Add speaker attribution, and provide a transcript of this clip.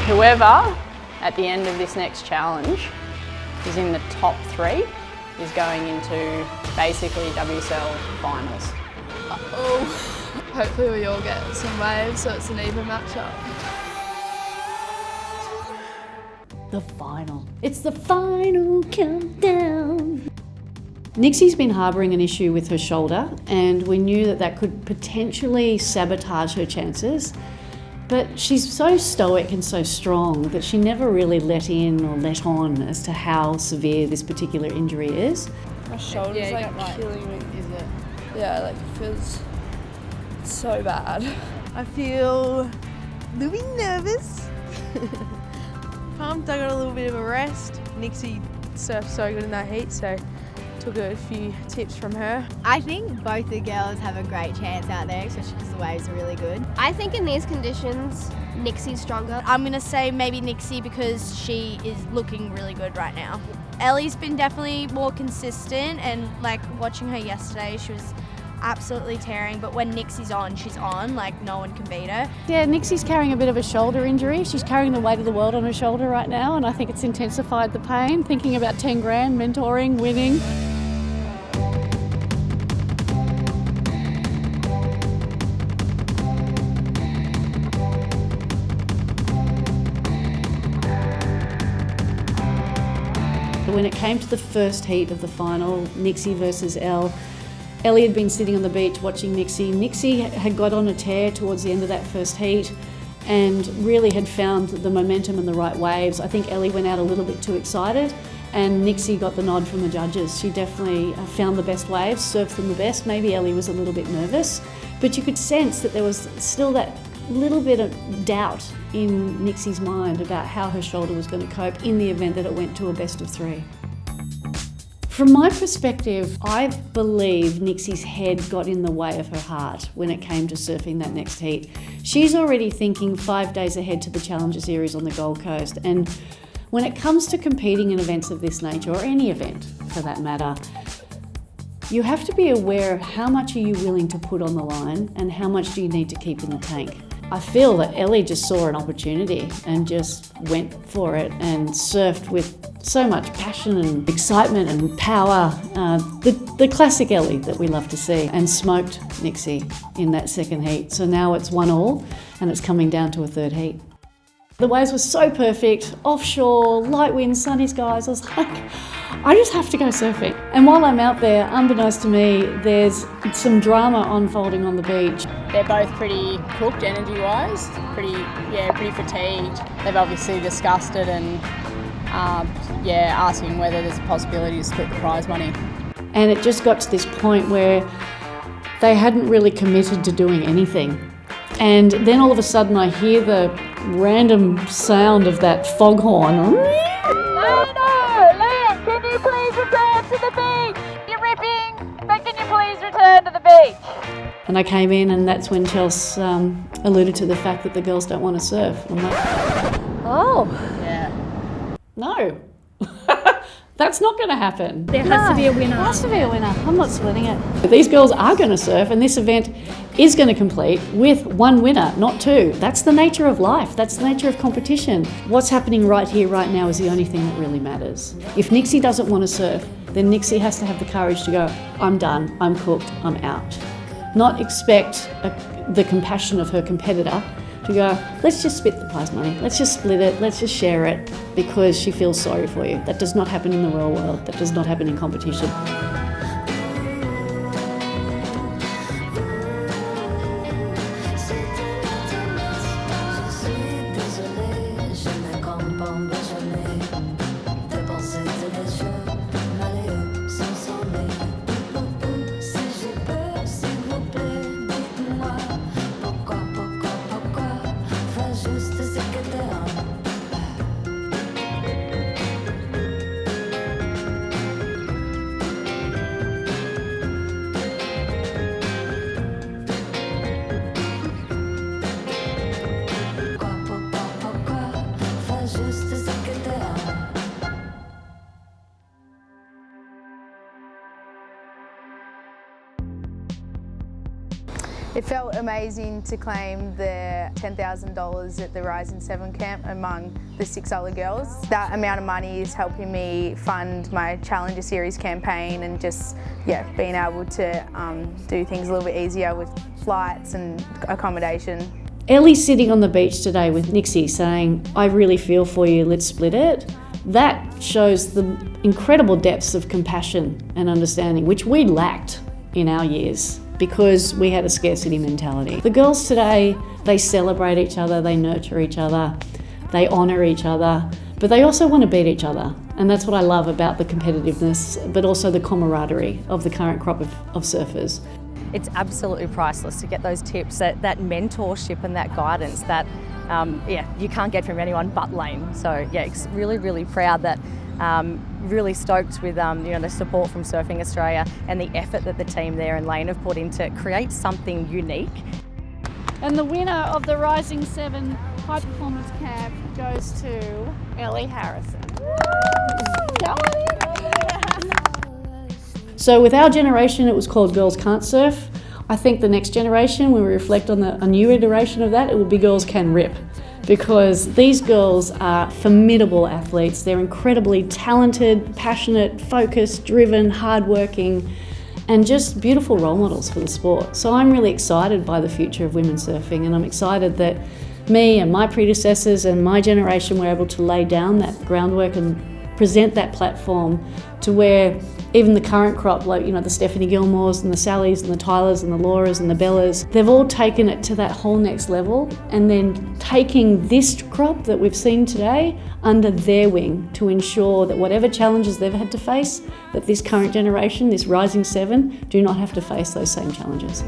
Speaker 1: Whoever at the end of this next challenge is in the top 3 is going into basically WSL finals.
Speaker 2: Oh, hopefully we all get some waves so it's an even matchup.
Speaker 3: The final. It's the final countdown. Nixie's been harbouring an issue with her shoulder, and we knew that that could potentially sabotage her chances. But she's so stoic and so strong that she never really let in or let on as to how severe this particular injury is.
Speaker 2: My shoulder's killing me.
Speaker 3: Is it?
Speaker 2: Yeah, it feels so bad.
Speaker 4: I feel a little bit nervous. Pumped, I got a little bit of a rest. Nixie surfed so good in that heat, so took a few tips from her.
Speaker 5: I think both the girls have a great chance out there, especially because the waves are really good.
Speaker 6: I think in these conditions, Nixie's stronger.
Speaker 7: I'm going to say maybe Nixie because she is looking really good right now. Ellie's been definitely more consistent, and watching her yesterday, she was absolutely tearing, but when Nixie's on, she's on, no one can beat her.
Speaker 3: Yeah, Nixie's carrying a bit of a shoulder injury. She's carrying the weight of the world on her shoulder right now, and I think it's intensified the pain, thinking about 10 grand, mentoring, winning. When it came to the first heat of the final, Nixie versus Ellie had been sitting on the beach watching Nixie. Nixie had got on a tear towards the end of that first heat and really had found the momentum and the right waves. I think Ellie went out a little bit too excited and Nixie got the nod from the judges. She definitely found the best waves, surfed them the best. Maybe Ellie was a little bit nervous, but you could sense that there was still that little bit of doubt in Nixie's mind about how her shoulder was going to cope in the event that it went to a best of 3. From my perspective, I believe Nixie's head got in the way of her heart when it came to surfing that next heat. She's already thinking 5 days ahead to the Challenger Series on the Gold Coast, and when it comes to competing in events of this nature, or any event for that matter, you have to be aware of how much are you willing to put on the line and how much do you need to keep in the tank. I feel that Ellie just saw an opportunity and just went for it and surfed with so much passion and excitement and power. The classic Ellie that we love to see, and smoked Nixie in that second heat. So now it's 1-1 and it's coming down to a third heat. The waves were so perfect, offshore, light winds, sunny skies. I was like, I just have to go surfing. And while I'm out there, unbeknownst to me, there's some drama unfolding on the beach.
Speaker 1: They're both pretty cooked energy-wise, pretty fatigued. They've obviously discussed it and asking whether there's a possibility to split the prize money.
Speaker 3: And it just got to this point where they hadn't really committed to doing anything. And then all of a sudden I hear the random sound of that foghorn.
Speaker 8: Lynn, can you please return to the beach? You're ripping, but can you please return to the beach?
Speaker 3: And I came in and that's when Chelsea alluded to the fact that the girls don't want to surf. I'm like, oh.
Speaker 1: Yeah.
Speaker 3: No. That's not going to happen.
Speaker 7: There has to be a winner.
Speaker 3: There has to be a winner. I'm not splitting it. These girls are going to surf, and this event is going to complete with one winner, not 2. That's the nature of life. That's the nature of competition. What's happening right here, right now is the only thing that really matters. If Nixie doesn't want to surf, then Nixie has to have the courage to go, I'm done, I'm cooked, I'm out. Not expect the compassion of her competitor to go, let's just split the prize money, let's just split it, let's just share it, because she feels sorry for you. That does not happen in the real world. That does not happen in competition.
Speaker 4: It felt amazing to claim the $10,000 at the Rising 7 camp among the 6 other girls. That amount of money is helping me fund my Challenger Series campaign and just being able to do things a little bit easier with flights and accommodation.
Speaker 3: Ellie's sitting on the beach today with Nixie saying, "I really feel for you, let's split it." That shows the incredible depths of compassion and understanding, which we lacked in our years because we had a scarcity mentality. The girls today, they celebrate each other, they nurture each other, they honour each other, but they also want to beat each other. And that's what I love about the competitiveness, but also the camaraderie of the current crop of surfers.
Speaker 9: It's absolutely priceless to get those tips, that mentorship and that guidance that you can't get from anyone but Lane. So it's really, really proud that really stoked with the support from Surfing Australia and the effort that the team there and Lane have put in to create something unique.
Speaker 3: And the winner of the Rising 7 High Performance Camp goes to Ellie Harrison. So with our generation, it was called Girls Can't Surf. I think the next generation, when we reflect on a new iteration of that, it will be Girls Can Rip. Because these girls are formidable athletes. They're incredibly talented, passionate, focused, driven, hardworking, and just beautiful role models for the sport. So I'm really excited by the future of women surfing, and I'm excited that me and my predecessors and my generation were able to lay down that groundwork and present that platform to where even the current crop, like the Stephanie Gilmores and the Sallys and the Tylers and the Lauras and the Bellas, they've all taken it to that whole next level, and then taking this crop that we've seen today under their wing to ensure that whatever challenges they've had to face, that this current generation, this Rising 7, do not have to face those same challenges.